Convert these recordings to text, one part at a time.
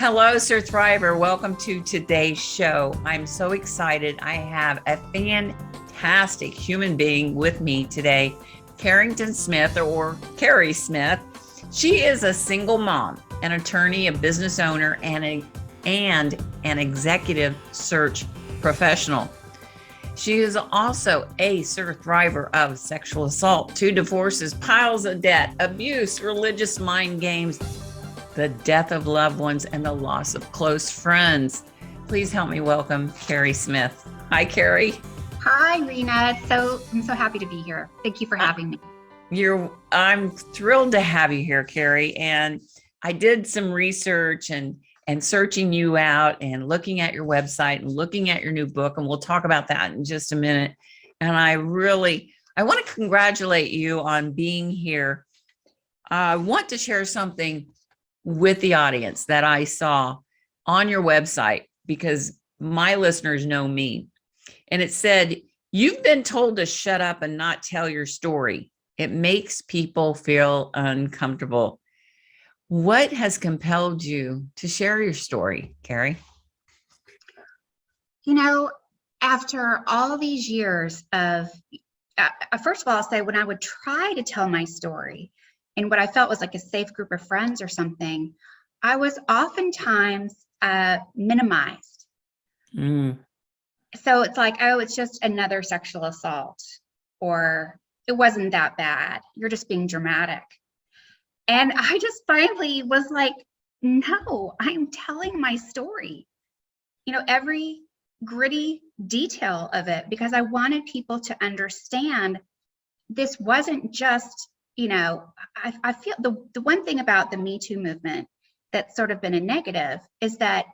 Hello, surTHRIVER. Welcome to today's show. I'm so excited. I have a fantastic human being with me today, Carrington Smith, or Carrie Smith. She is a single mom, an attorney, a business owner, and an executive search professional. She is also a survivor of sexual assault, 2 divorces, piles of debt, abuse, religious mind games, the death of loved ones, and the loss of close friends. Please help me welcome Carrie Smith. Hi, Carrie. Hi, Rena. I'm so happy to be here. Thank you for having me. I'm thrilled to have you here, Carrie. And I did some research and searching you out and looking at your website and looking at your new book, and we'll talk about that in just a minute. And I want to congratulate you on being here. I want to share something with the audience that I saw on your website, because my listeners know me. And it said, "You've been told to shut up and not tell your story. It makes people feel uncomfortable." What has compelled you to share your story, Carrie? After all these years of, first of all, I'll say when I would try to tell my story in what I felt was like a safe group of friends or something, I was oftentimes minimized. So it's like, oh, it's just another sexual assault, or it wasn't that bad. You're just being dramatic. And I just finally was like, no, I'm telling my story, every gritty detail of it, because I wanted people to understand this wasn't just, I feel the one thing about the Me Too movement that's sort of been a negative is that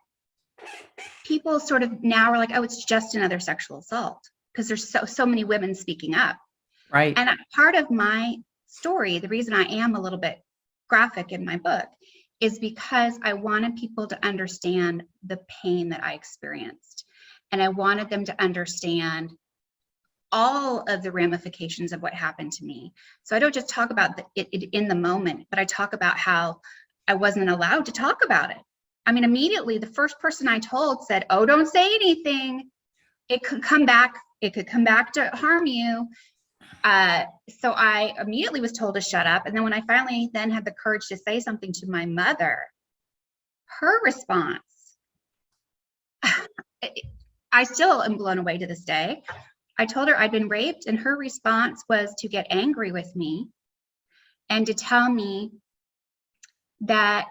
people sort of now are like, oh, it's just another sexual assault, because there's so many women speaking up. Right. And part of my story, the reason I am a little bit graphic in my book, is because I wanted people to understand the pain that I experienced. And I wanted them to understand all of the ramifications of what happened to me. So I don't just talk about it in the moment, but I talk about how I wasn't allowed to talk about it. I mean, immediately the first person I told said, "Oh, don't say anything. It could come back. It could come back to harm you." So I immediately was told to shut up. And then when I finally then had the courage to say something to my mother, her response, I still am blown away to this day. I told her I'd been raped, and her response was to get angry with me and to tell me that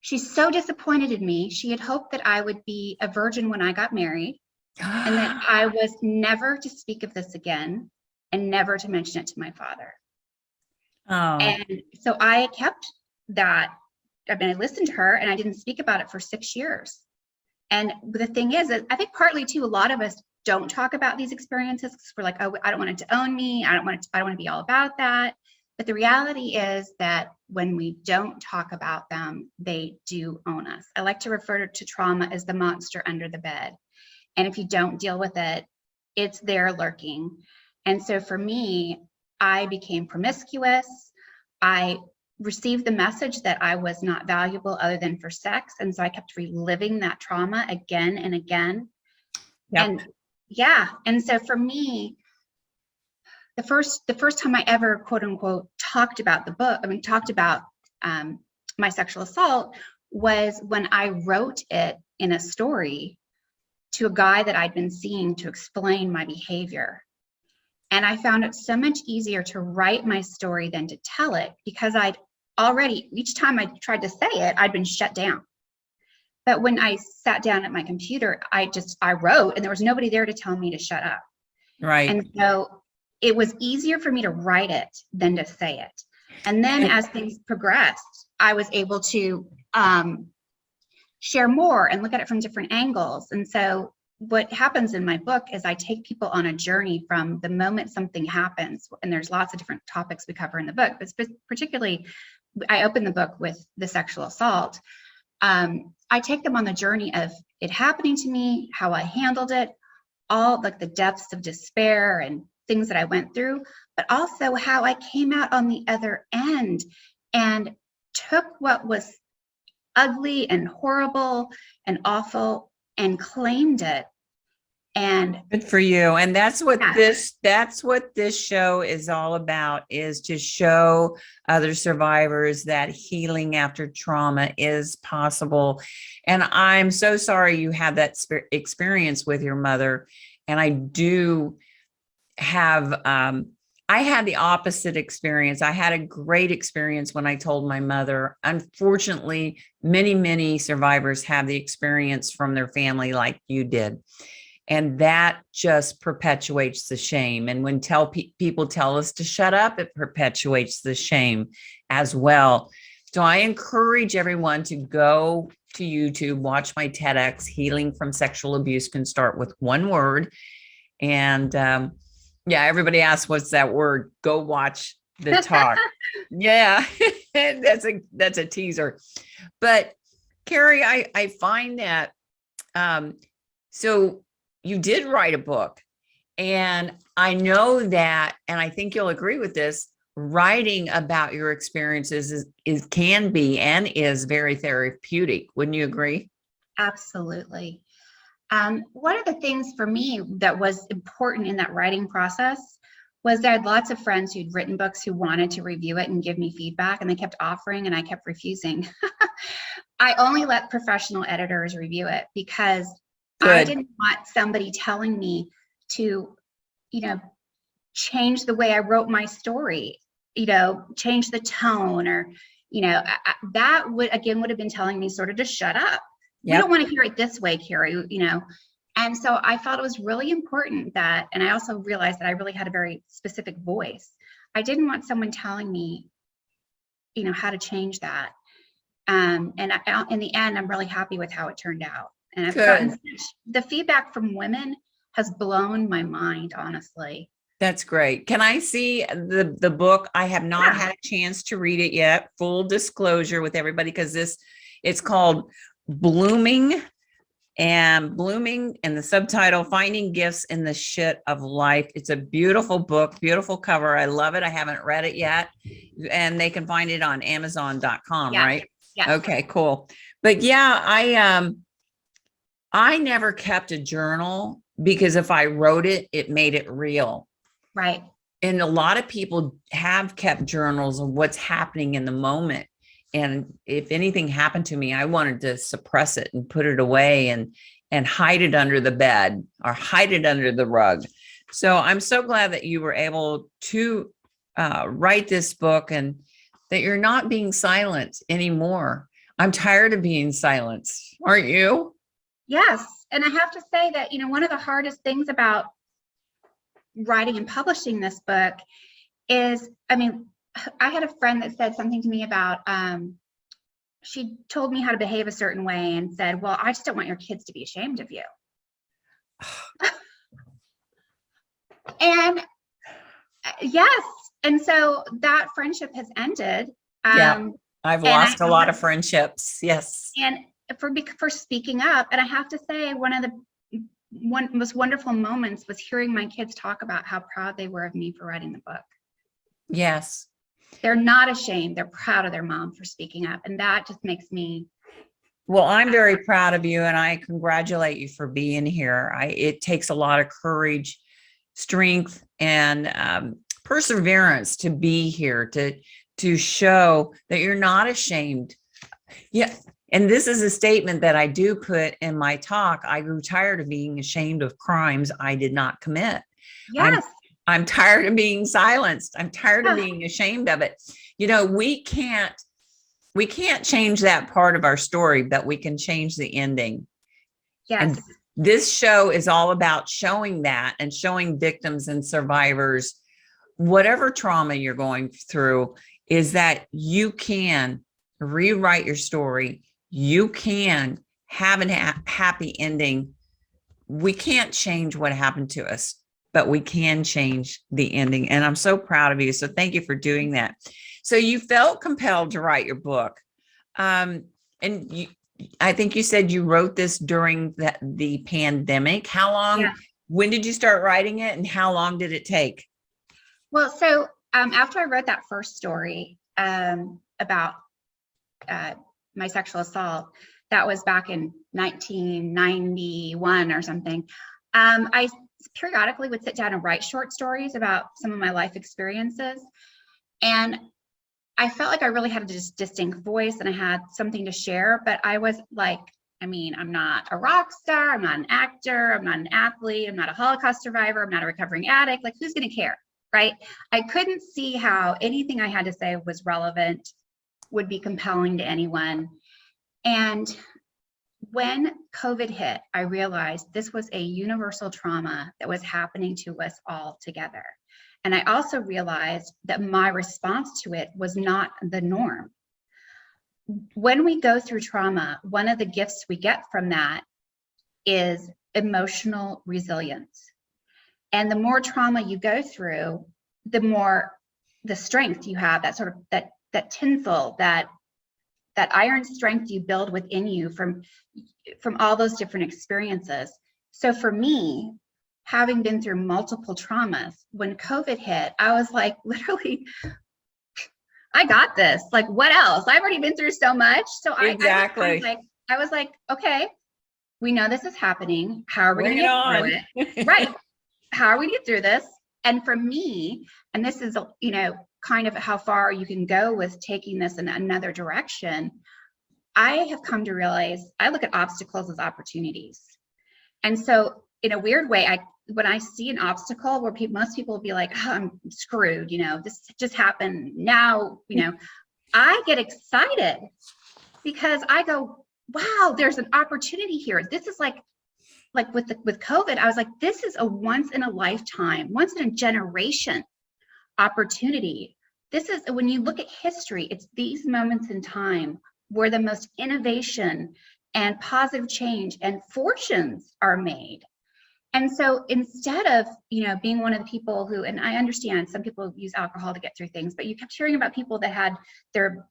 she's so disappointed in me. She had hoped that I would be a virgin when I got married, and that I was never to speak of this again and never to mention it to my father. Oh. And so I kept that. I mean, I listened to her and I didn't speak about it for 6 years. And the thing is, I think partly too, a lot of us don't talk about these experiences because we're like, oh, I don't want it to own me. I don't want to be all about that. But the reality is that when we don't talk about them, they do own us. I like to refer to trauma as the monster under the bed. And if you don't deal with it, it's there lurking. And so for me, I became promiscuous. I received the message that I was not valuable other than for sex. And so I kept reliving that trauma again and again. Yep. And yeah. And so for me, the first time I ever, quote unquote, talked about my sexual assault was when I wrote it in a story to a guy that I'd been seeing to explain my behavior. And I found it so much easier to write my story than to tell it, because I'd already, each time I tried to say it, I'd been shut down. But when I sat down at my computer, I wrote, and there was nobody there to tell me to shut up. Right. And so it was easier for me to write it than to say it. And then as things progressed, I was able to share more and look at it from different angles. And so what happens in my book is I take people on a journey from the moment something happens, and there's lots of different topics we cover in the book, but particularly I open the book with the sexual assault. I take them on the journey of it happening to me, how I handled it, all like the depths of despair and things that I went through, but also how I came out on the other end and took what was ugly and horrible and awful and claimed it. And good for you. And that's what yeah, this show is all about, is to show other survivors that healing after trauma is possible. And I'm so sorry you had that experience with your mother. And I do have, I had the opposite experience. I had a great experience when I told my mother. Unfortunately, many survivors have the experience from their family like you did. And that just perpetuates the shame. And when people tell us to shut up, it perpetuates the shame as well. So I encourage everyone to go to YouTube, watch my TEDx. Healing from sexual abuse can start with one word. And yeah, everybody asks, what's that word? Go watch the talk. Yeah, that's a teaser. But Carrie, I find that, so you did write a book, and I know that, and I think you'll agree with this, writing about your experiences can be and is very therapeutic. Wouldn't you agree? absolutely. One of the things for me that was important in that writing process was that I had lots of friends who'd written books who wanted to review it and give me feedback, and they kept offering and I kept refusing. I only let professional editors review it because I Good. didn't want somebody telling me to, change the way I wrote my story, change the tone, or, that would have been telling me sort of to shut up. We Yep. don't want to hear it this way, Carrie, And so I felt it was really important that, and I also realized that I really had a very specific voice. I didn't want someone telling me, how to change that. And in the end, I'm really happy with how it turned out. And I've gotten the feedback from women has blown my mind, honestly. That's great. Can I see the book? I have not had a chance to read it yet. Full disclosure with everybody, because it's called Blooming, and the subtitle, Finding Gifts in the Shit of Life. It's a beautiful book, beautiful cover. I love it. I haven't read it yet. And they can find it on Amazon.com, right? Yeah. Okay, cool. But yeah, I never kept a journal because if I wrote it, it made it real. Right. And a lot of people have kept journals of what's happening in the moment. And if anything happened to me, I wanted to suppress it and put it away and hide it under the bed or hide it under the rug. So I'm so glad that you were able to write this book and that you're not being silent anymore. I'm tired of being silenced. Aren't you? Yes. And I have to say that, one of the hardest things about writing and publishing this book is, I had a friend that said something to me about, she told me how to behave a certain way and said, well, I just don't want your kids to be ashamed of you. And yes. And so that friendship has ended. Yeah. I've lost a lot of friendships. Yes. And for speaking up. And I have to say, one of the most wonderful moments was hearing my kids talk about how proud they were of me for writing the book. Yes. They're not ashamed. They're proud of their mom for speaking up. And that just makes me. Well, I'm very proud of you, and I congratulate you for being here. It takes a lot of courage, strength, and perseverance to be here, to show that you're not ashamed. Yeah. And this is a statement that I do put in my talk. I grew tired of being ashamed of crimes I did not commit. Yes. I'm tired of being silenced. I'm tired of being ashamed of it. We can't change that part of our story, but we can change the ending. Yes. And this show is all about showing that and showing victims and survivors, whatever trauma you're going through, is that you can rewrite your story. You can have a happy ending. We can't change what happened to us, but we can change the ending. And I'm so proud of you. So thank you for doing that. So you felt compelled to write your book. And I think you said you wrote this during the pandemic. How long, when did you start writing it, and how long did it take? Well, so after I wrote that first story about my sexual assault, that was back in 1991 or something. I periodically would sit down and write short stories about some of my life experiences. And I felt like I really had a distinct voice and I had something to share, but I was like, I mean, I'm not a rock star, I'm not an actor, I'm not an athlete, I'm not a Holocaust survivor, I'm not a recovering addict. Like, who's going to care, right? I couldn't see how anything I had to say was relevant, would be compelling to anyone. And when COVID hit, I realized this was a universal trauma that was happening to us all together. And I also realized that my response to it was not the norm. When we go through trauma, one of the gifts we get from that is emotional resilience. And the more trauma you go through, the more the strength you have, that sort of that tinsel, that iron strength you build within you from all those different experiences. So for me, having been through multiple traumas, when COVID hit, I was like, literally, I got this. Like, what else? I've already been through so much. So exactly. I was like, okay, we know this is happening. How are we going to get through it? Right. How are we going to get through this? And for me, and this is, you know, kind of how far you can go with taking this in another direction, I have come to realize I look at obstacles as opportunities. And so in a weird way, when I see an obstacle where most people will be like, oh, I'm screwed, you know, this just happened now, you know, I get excited because I go, wow, there's an opportunity here. This is like with COVID, I was like, this is a once in a lifetime, once in a generation opportunity. This is, when you look at history, it's these moments in time where the most innovation and positive change and fortunes are made. And so instead of, you know, being one of the people who, and I understand some people use alcohol to get through things, but you kept hearing about people that had their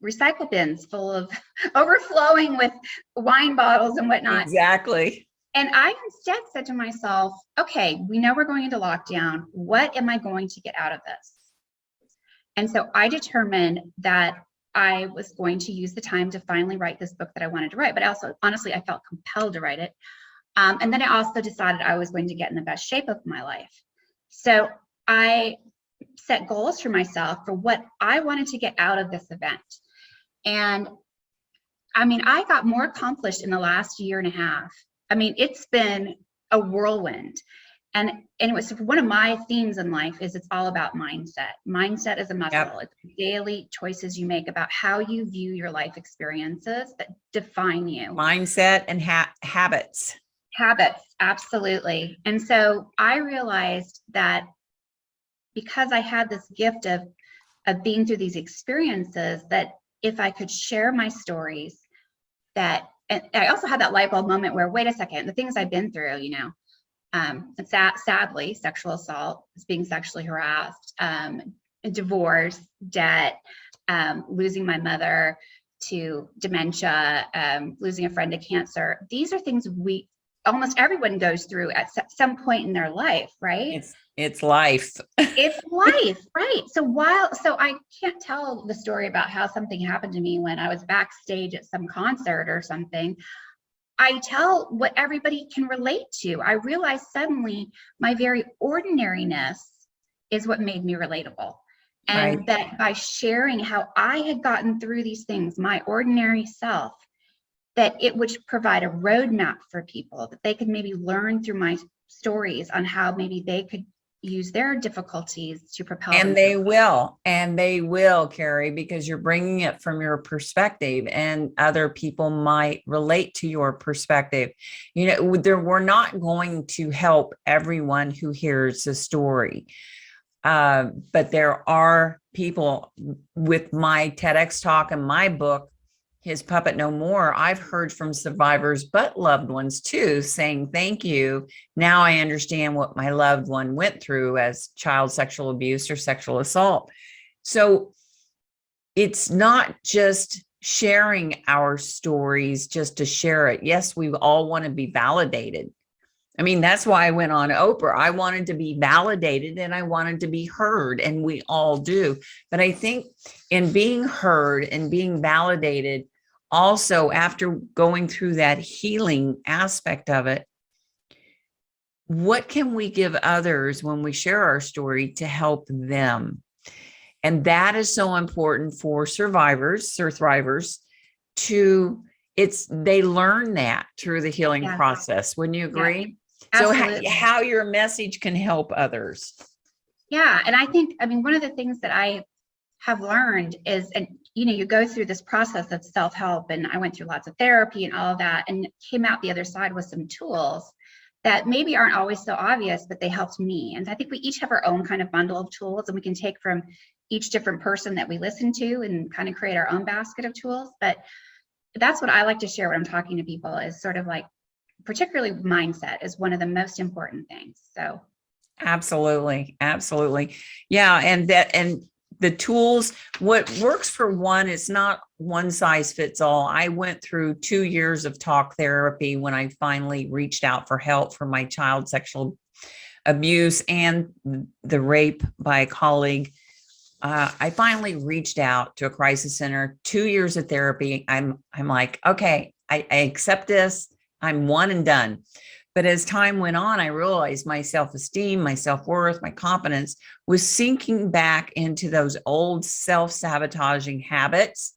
recycle bins full of overflowing with wine bottles and whatnot. Exactly. And I instead said to myself, okay, we know we're going into lockdown. What am I going to get out of this? And so I determined that I was going to use the time to finally write this book that I wanted to write, but also, honestly, I felt compelled to write it. And then I also decided I was going to get in the best shape of my life. So I set goals for myself for what I wanted to get out of this event. And I mean, I got more accomplished in the last year and a half. I mean, it's been a whirlwind. And it was one of my themes in life is it's all about mindset. Mindset is a muscle. Yep. It's daily choices you make about how you view your life experiences that define you. Mindset and habits. Habits, absolutely. And so I realized that because I had this gift of being through these experiences, that if I could share my stories, and I also had that light bulb moment where, wait a second, the things I've been through, you know, sadly, sexual assault, being sexually harassed, divorce, debt, losing my mother to dementia, losing a friend to cancer. These are things almost everyone goes through at some point in their life, right? It's life. It's life, right? So I can't tell the story about how something happened to me when I was backstage at some concert or something. I tell what everybody can relate to. I realized suddenly my very ordinariness is what made me relatable. And right. That by sharing how I had gotten through these things, my ordinary self, that it would provide a roadmap for people, that they could maybe learn through my stories on how maybe they could use their difficulties to propel. And they will, Carrie, because you're bringing it from your perspective and other people might relate to your perspective. You know, we're not going to help everyone who hears the story. But there are people with my TEDx talk and my book, His Puppet No More. I've heard from survivors, but loved ones too, saying, thank you. Now I understand what my loved one went through as child sexual abuse or sexual assault. So it's not just sharing our stories just to share it. Yes, we all want to be validated. I mean, that's why I went on Oprah. I wanted to be validated and I wanted to be heard, and we all do. But I think in being heard and being validated, also, after going through that healing aspect of it, what can we give others when we share our story to help them? And that is so important for survivors, surTHRIVERs, they learn that through the healing process. Wouldn't you agree? So how your message can help others. Yeah. And I mean, one of the things that I have learned is, and you go through this process of self-help, and I went through lots of therapy and all of that, and came out the other side with some tools that maybe aren't always so obvious, but they helped me. And I think we each have our own kind of bundle of tools, and we can take from each different person that we listen to and kind of create our own basket of tools. But that's what I like to share when I'm talking to people, is sort of like, particularly mindset is one of the most important things. So absolutely. Yeah. And the tools, what works for one, it's not one size fits all. I went through 2 years of talk therapy when I finally reached out for help for my child sexual abuse and the rape by a colleague. I finally reached out to a crisis center. 2 years of therapy. I'm like, okay, I accept this. I'm one and done. But as time went on, I realized my self-esteem, my self-worth, my confidence was sinking back into those old self-sabotaging habits.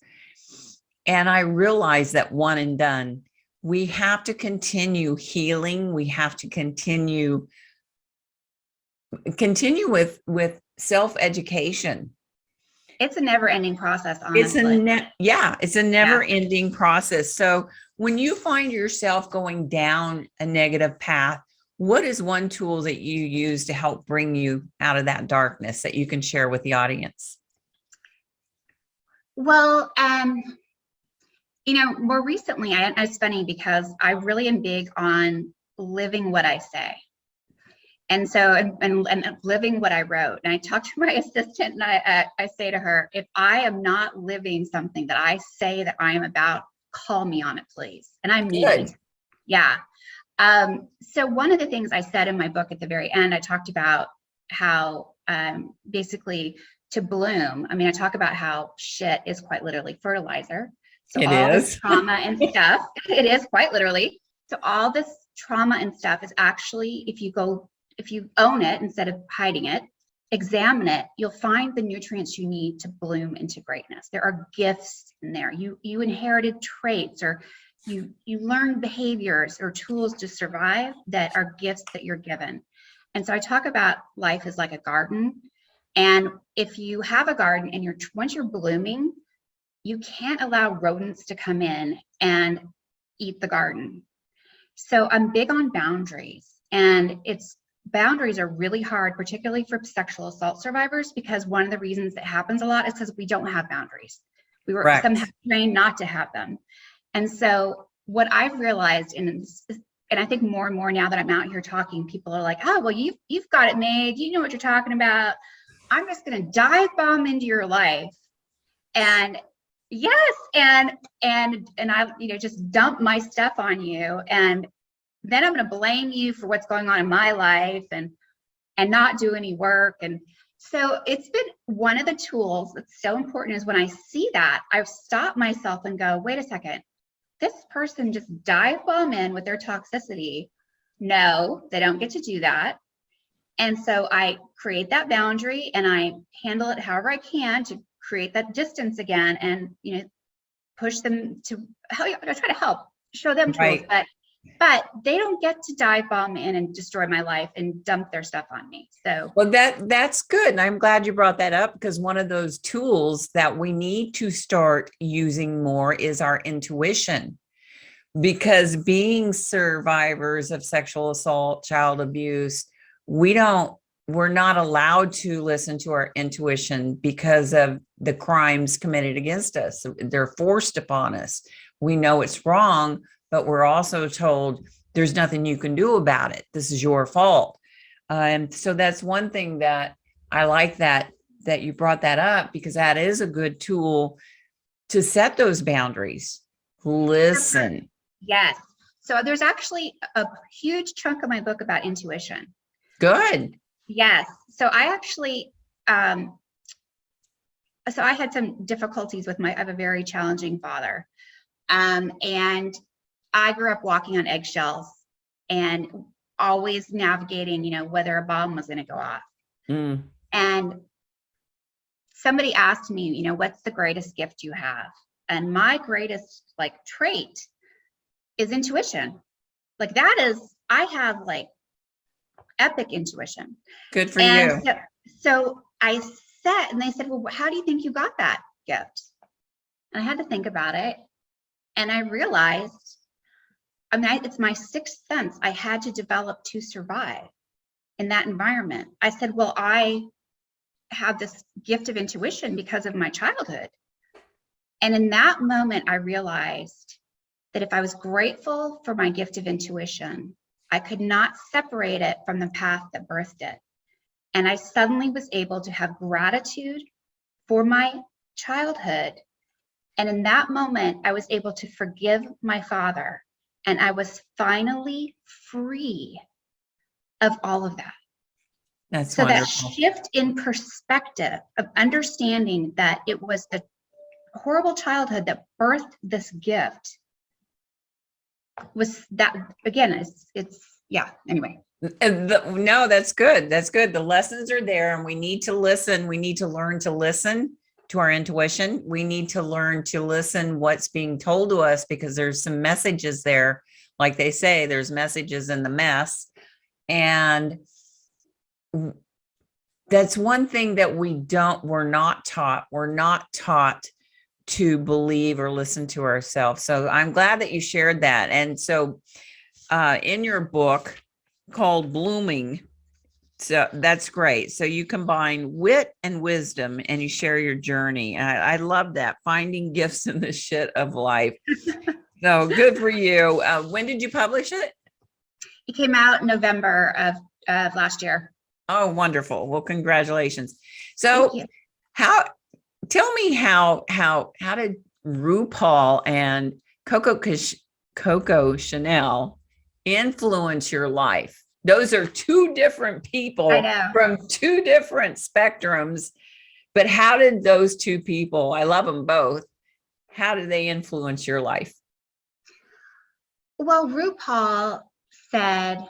And I realized that one and done, we have to continue healing. We have to continue with self-education. It's a never-ending process, honestly. It's a never-ending process. So when you find yourself going down a negative path, what is one tool that you use to help bring you out of that darkness that you can share with the audience? Well, more recently, it's funny because I really am big on living what I say. And so, and living what I wrote. And I talked to my assistant, and I say to her, if I am not living something that I say that I am about, call me on it, please. And I mean it. Yeah. So one of the things I said in my book at the very end, I talked about how basically to bloom. I mean, I talk about how shit is quite literally fertilizer. So this trauma and stuff, it is quite literally. So all this trauma and stuff is actually, if you own it instead of hiding it, examine it, you'll find the nutrients you need to bloom into greatness. There are gifts in there. You inherited traits, or you learned behaviors or tools to survive that are gifts that you're given. And so I talk about life as like a garden. And if you have a garden and once you're blooming, you can't allow rodents to come in and eat the garden. So I'm big on boundaries, and boundaries are really hard, particularly for sexual assault survivors, because one of the reasons it happens a lot is because we don't have boundaries. We were somehow trained not to have them. And so what I've realized, and I think more and more now that I'm out here talking, people are like, oh, well, you've got it made. You know what you're talking about. I'm just going to dive bomb into your life. And yes, and I, just dump my stuff on you. And then I'm going to blame you for what's going on in my life and not do any work. And so it's been one of the tools that's so important, is when I see that, I've stopped myself and go, wait a second, this person just dive bomb in with their toxicity. No, they don't get to do that. And so I create that boundary, and I handle it however I can to create that distance again, and push them to I try to help, show them tools, but they don't get to dive bomb in and destroy my life and dump their stuff on me. So, well, that's good. And I'm glad you brought that up, because one of those tools that we need to start using more is our intuition, because being survivors of sexual assault, child abuse, we're not allowed to listen to our intuition because of the crimes committed against us. They're forced upon us. We know it's wrong, but we're also told there's nothing you can do about it. This is your fault. And so that's one thing that I like that you brought that up, because that is a good tool to set those boundaries. Listen. Yes. So there's actually a huge chunk of my book about intuition. Good. Yes. So I actually, so I had some difficulties with I have a very challenging father. And I grew up walking on eggshells and always navigating, whether a bomb was going to go off. And somebody asked me, what's the greatest gift you have? And my greatest trait is intuition. I have epic intuition. Good for you. So I said, and they said, well, how do you think you got that gift? And I had to think about it. And I realized, it's my sixth sense I had to develop to survive in that environment. I said, well, I have this gift of intuition because of my childhood. And in that moment, I realized that if I was grateful for my gift of intuition, I could not separate it from the path that birthed it. And I suddenly was able to have gratitude for my childhood. And in that moment, I was able to forgive my father. And I was finally free of all of that. That's so wonderful. That shift in perspective of understanding that it was the horrible childhood that birthed this gift was that, again, anyway. No, that's good. That's good. The lessons are there and we need to listen. We need to learn to listen to our intuition. We need to learn to listen what's being told to us, because there's some messages there. Like they say, there's messages in the mess. And that's one thing that we're not taught. We're not taught to believe or listen to ourselves. So I'm glad that you shared that. And so in your book called Blooming, so that's great. So you combine wit and wisdom and you share your journey. I love that. Finding gifts in the shit of life. So good for you. When did you publish it? It came out in November of last year. Oh, wonderful. Well, congratulations. So tell me how did RuPaul and Coco Chanel influence your life? Those are two different people from two different spectrums, but how did those two people, I love them both, how did they influence your life? Well, RuPaul said,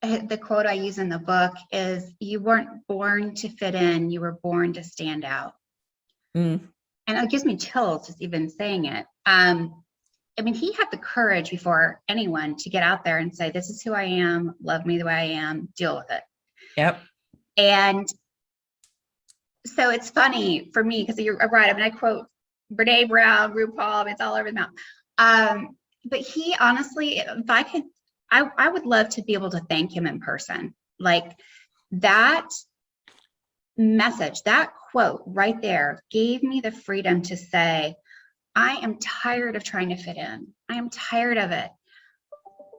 the quote I use in the book is, you weren't born to fit in, you were born to stand out. And it gives me chills just even saying it. He had the courage before anyone to get out there and say, this is who I am, love me the way I am, deal with it. Yep. And so it's funny for me, because you're right. I quote Brene Brown, RuPaul, it's all over the mouth. But he honestly, if I could, I would love to be able to thank him in person. That message, that quote right there gave me the freedom to say, I am tired of trying to fit in. I am tired of it.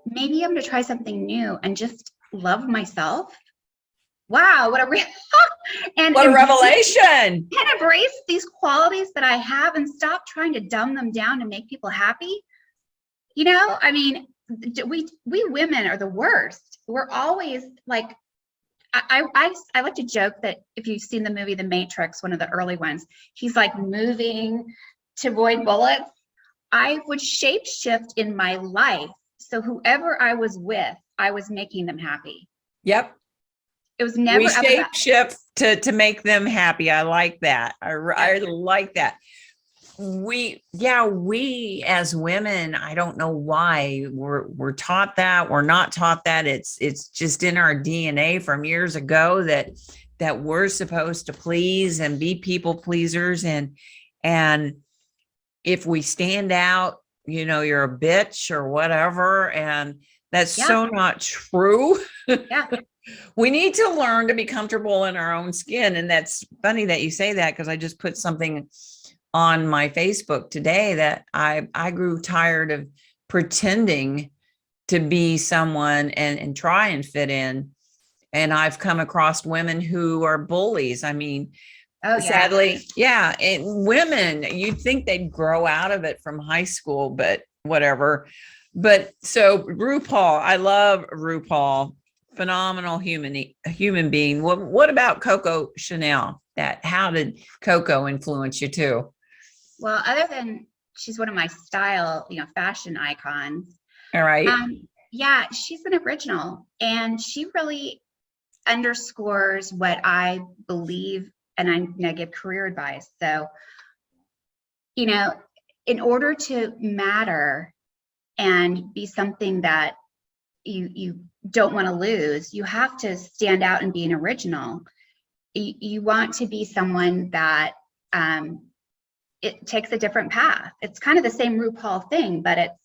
Maybe I'm going to try something new and just love myself. Wow, what a revelation. And embrace these qualities that I have and stop trying to dumb them down to make people happy. We women are the worst. We're always I like to joke that if you've seen the movie The Matrix, one of the early ones, he's moving to avoid bullets. I would shape shift in my life. So whoever I was with, I was making them happy. Yep. It was never we shape shift to make them happy. I like that. I like that. We as women, I don't know why we're taught that. We're not taught that. It's just in our DNA from years ago that we're supposed to please and be people pleasers. And if we stand out, you're a bitch or whatever. And that's so not true. Yeah. We need to learn to be comfortable in our own skin. And that's funny that you say that, because I just put something on my Facebook today that I grew tired of pretending to be someone and try and fit in. And I've come across women who are bullies. Sadly, women, you'd think they'd grow out of it from high school, but whatever. But so RuPaul, I love RuPaul, phenomenal human being. What about Coco Chanel? How did Coco influence you too? Well, other than she's one of my style, fashion icons. All right. Yeah, she's an original, and she really underscores what I believe, and I give career advice. So, in order to matter and be something that you don't want to lose, you have to stand out and be an original. You want to be someone that it takes a different path. It's kind of the same RuPaul thing, but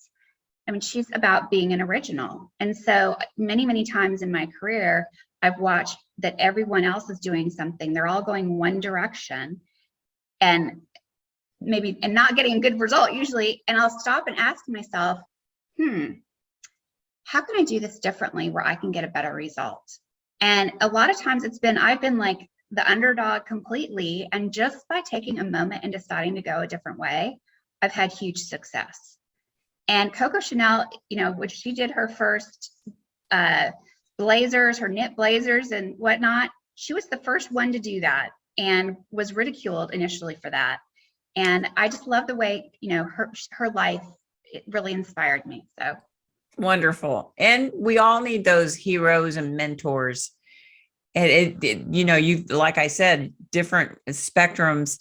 she's about being an original. And so many, many times in my career, I've watched that everyone else is doing something. They're all going one direction and not getting a good result usually. And I'll stop and ask myself, how can I do this differently where I can get a better result? And a lot of times I've been like the underdog completely. And just by taking a moment and deciding to go a different way, I've had huge success. And Coco Chanel, when she did her first blazers, her knit blazers and whatnot, she was the first one to do that and was ridiculed initially for that. And I just love the way, her life, it really inspired me. So wonderful. And we all need those heroes and mentors. And you, like I said, different spectrums,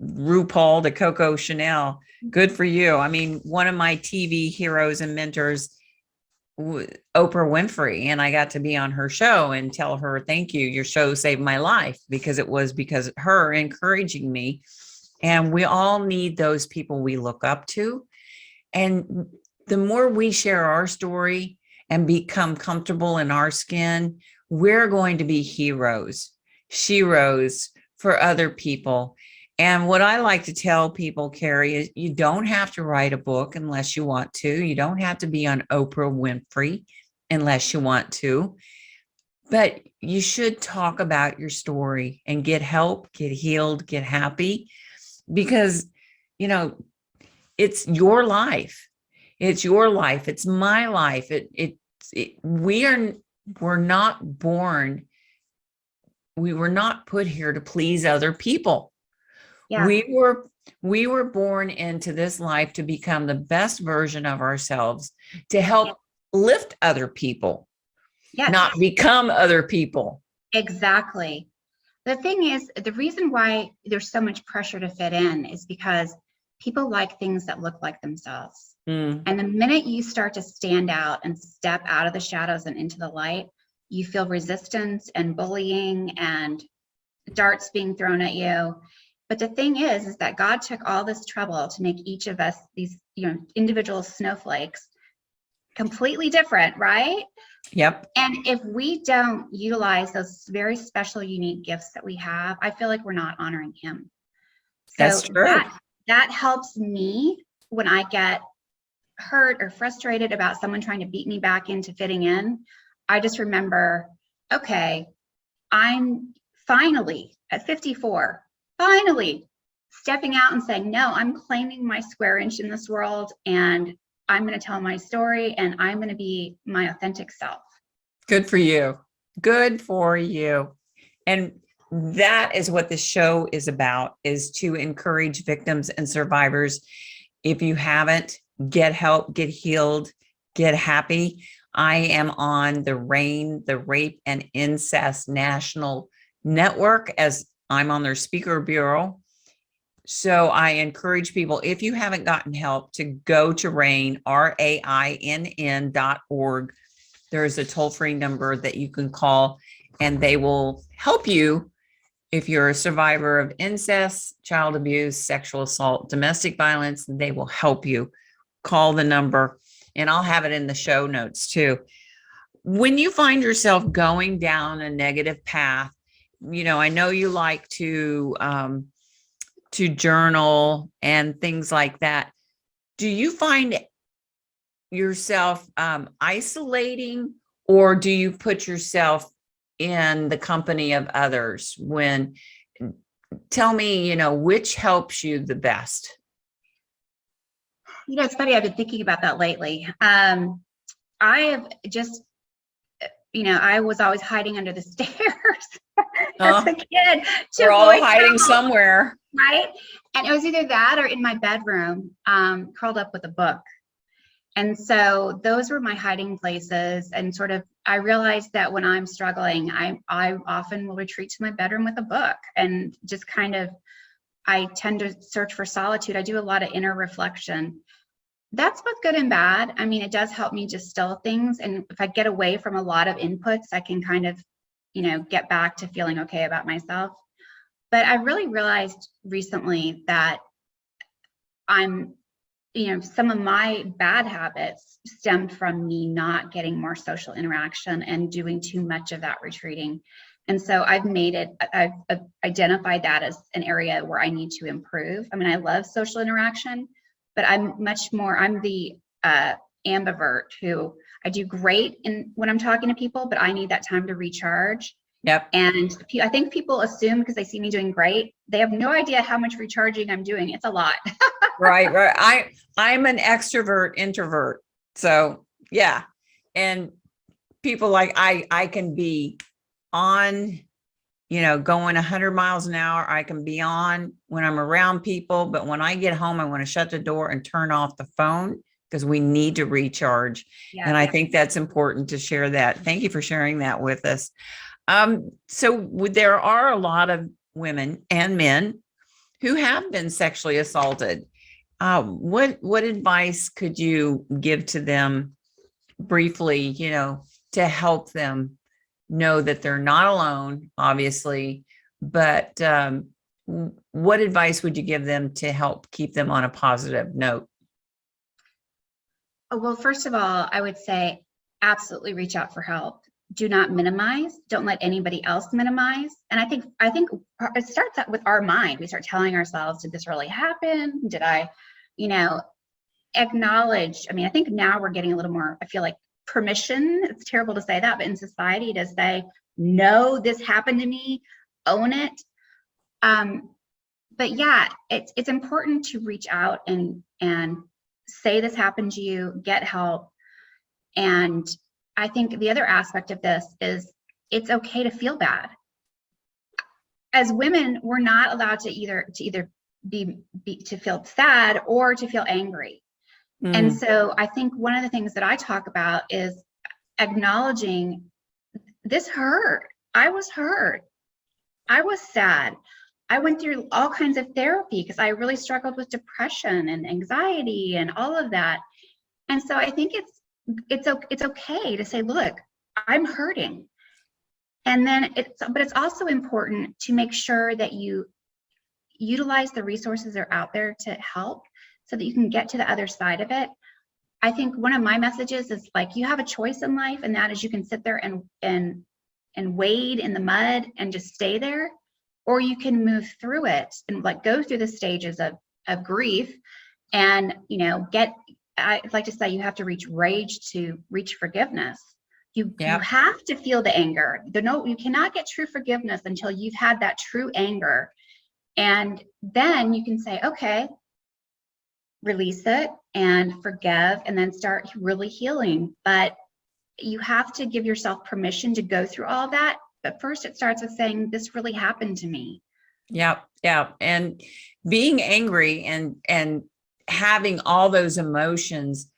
RuPaul to Coco Chanel. Good for you. I mean, one of my TV heroes and mentors, Oprah Winfrey, and I got to be on her show and tell her, thank you. Your show saved my life, because it was because of her encouraging me. And we all need those people we look up to. And the more we share our story and become comfortable in our skin, we're going to be heroes, sheroes for other people. And what I like to tell people, Carrie, is you don't have to write a book unless you want to. You don't have to be on Oprah Winfrey unless you want to. But you should talk about your story and get help, get healed, get happy, because, it's your life. It's your life. It's my life. We're not born. We were not put here to please other people. Yeah. We were born into this life to become the best version of ourselves, to help lift other people, not become other people. Exactly. The thing is, the reason why there's so much pressure to fit in is because people like things that look like themselves. And the minute you start to stand out and step out of the shadows and into the light, you feel resistance and bullying and darts being thrown at you. But the thing is that God took all this trouble to make each of us these, individual snowflakes, completely different, right? Yep. And if we don't utilize those very special, unique gifts that we have, I feel like we're not honoring Him. So that's true. That helps me when I get hurt or frustrated about someone trying to beat me back into fitting in. I just remember, okay, I'm finally at 54, finally stepping out and saying, no, I'm claiming my square inch in this world, and I'm going to tell my story, and I'm going to be my authentic self. Good for you. Good for you. And that is what the show is about, is to encourage victims and survivors. If you haven't, get help, get healed, get happy. I am on the RAINN, the Rape and Incest National Network, as I'm on their speaker bureau. So I encourage people, if you haven't gotten help, to go to RAINN, RAINN.org. There's a toll-free number that you can call, and they will help you if you're a survivor of incest, child abuse, sexual assault, domestic violence. They will help you. Call the number, and I'll have it in the show notes too. When you find yourself going down a negative path, I know you like to journal and things like that. Do you find yourself isolating, or do you put yourself in the company of others? Tell me, which helps you the best? It's funny. I've been thinking about that lately. I have just, I was always hiding under the stairs as a kid. We're all hiding somewhere. Right. And it was either that or in my bedroom, curled up with a book. And so those were my hiding places. And sort of, I realized that when I'm struggling, I often will retreat to my bedroom with a book and just kind of, I tend to search for solitude. I do a lot of inner reflection. That's both good and bad. I mean, it does help me just still things. And if I get away from a lot of inputs, I can kind of, get back to feeling okay about myself. But I really realized recently that some of my bad habits stemmed from me not getting more social interaction and doing too much of that retreating. And so I've identified that as an area where I need to improve. I mean, I love social interaction, but I'm the ambivert who I do great when I'm talking to people, but I need that time to recharge. Yep. And I think people assume because they see me doing great, they have no idea how much recharging I'm doing. It's a lot. Right. I'm an extrovert introvert. So yeah. And people like I can be on, going 100 miles an hour. I can be on when I'm around people, but when I get home, I want to shut the door and turn off the phone because we need to recharge. Yeah, and I think that's important to share that. Thank you for sharing that with us. So there are a lot of women and men who have been sexually assaulted. What advice could you give to them briefly, to help them know that they're not alone, obviously, but what advice would you give them to help keep them on a positive note? Well, first of all, I would say absolutely reach out for help. Do not minimize. Don't let anybody else minimize. And I think it starts out with our mind. We start telling ourselves, did this really happen? Did I, acknowledge? I mean, I think now we're getting a little more, I feel like, permission. It's terrible to say that, but in society to say, no, this happened to me, own it. But yeah, it's important to reach out and say this happened to you, get help. And I think the other aspect of this is it's okay to feel bad. As women, we're not allowed to either be to feel sad or to feel angry. And so I think one of the things that I talk about is acknowledging this hurt. I was hurt. I was sad. I went through all kinds of therapy because I really struggled with depression and anxiety and all of that. And so I think it's okay to say, look, I'm hurting. And then but it's also important to make sure that you utilize the resources that are out there to help so that you can get to the other side of it. I think one of my messages is like, you have a choice in life, and that is you can sit there and wade in the mud and just stay there, or you can move through it and like go through the stages of grief and, I like to say you have to reach rage to reach forgiveness. You have to feel the anger. You cannot get true forgiveness until you've had that true anger. And then you can say, okay, release it and forgive, and then start really healing. But you have to give yourself permission to go through all that. But first it starts with saying, this really happened to me. Yeah. And being angry and having all those emotions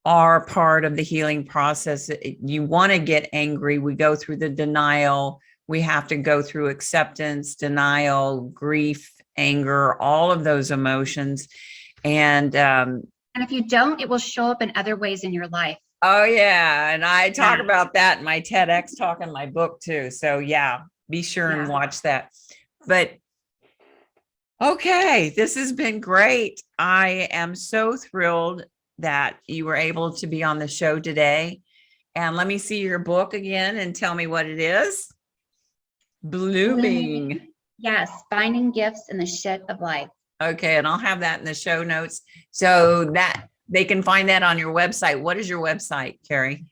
are part of the healing process. You want to get angry. We go through the denial. We have to go through acceptance, denial, grief, anger, all of those emotions. And if you don't, it will show up in other ways in your life. Oh yeah. And I talk about that in my TEDx talk in my book too. So yeah, be sure and watch that. But okay, this has been great. I am so thrilled that you were able to be on the show today. And let me see your book again and tell me what it is. Blooming. Yes, finding gifts in the shit of life. Okay, and I'll have that in the show notes so that they can find that on your website. What is your website, Carrie?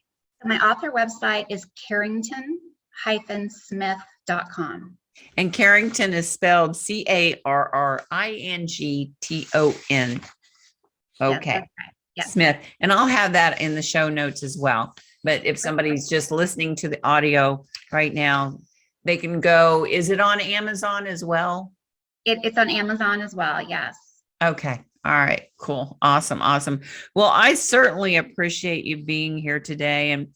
My author website is Carrington-Smith.com. And Carrington is spelled Carrington. Okay. Yes, yes. Smith. And I'll have that in the show notes as well. But if somebody's just listening to the audio right now, they can go, is it on Amazon as well? It's on Amazon as well. Yes. Okay. All right. Cool. Awesome. Awesome. Well, I certainly appreciate you being here today, and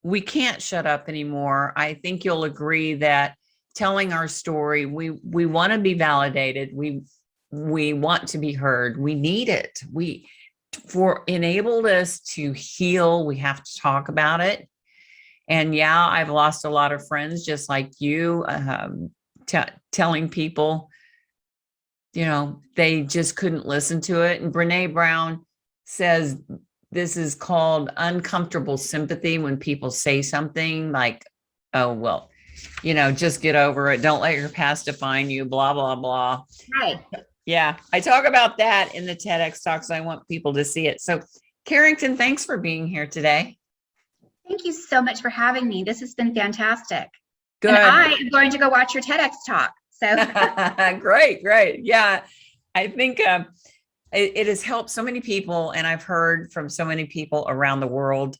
we can't shut up anymore. I think you'll agree that telling our story, we want to be validated. We want to be heard. We need it. We for enabled us to heal, we have to talk about it. And yeah, I've lost a lot of friends just like you, telling people, they just couldn't listen to it. And Brene Brown says this is called uncomfortable sympathy, when people say something like, oh, well, just get over it. Don't let your past define you, blah, blah, blah. Right. Yeah, I talk about that in the TEDx talks. I want people to see it. So, Carrington, thanks for being here today. Thank you so much for having me. This has been fantastic. Good. And I am going to go watch your TEDx talk. So great. Yeah, I think it has helped so many people, and I've heard from so many people around the world,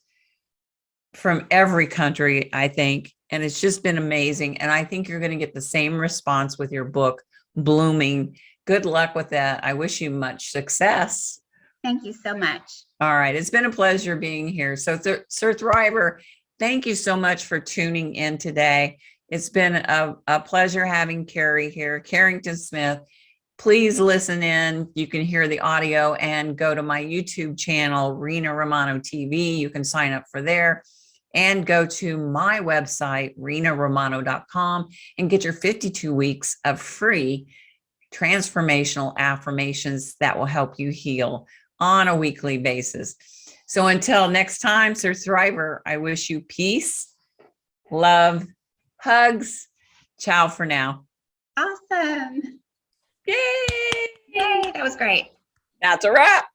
from every country, I think, and it's just been amazing. And I think you're going to get the same response with your book, Blooming. Good luck with that. I wish you much success. Thank you so much. All right. It's been a pleasure being here. So, surTHRIVER, thank you so much for tuning in today. It's been a pleasure having Carrie here, Carrington Smith. Please listen in. You can hear the audio and go to my YouTube channel, Rena Romano TV. You can sign up for there and go to my website, renaromano.com, and get your 52 weeks of free transformational affirmations that will help you heal on a weekly basis. So until next time, surTHRIVER, I wish you peace, love, hugs. Ciao for now. Awesome. Yay! Yay, that was great. That's a wrap.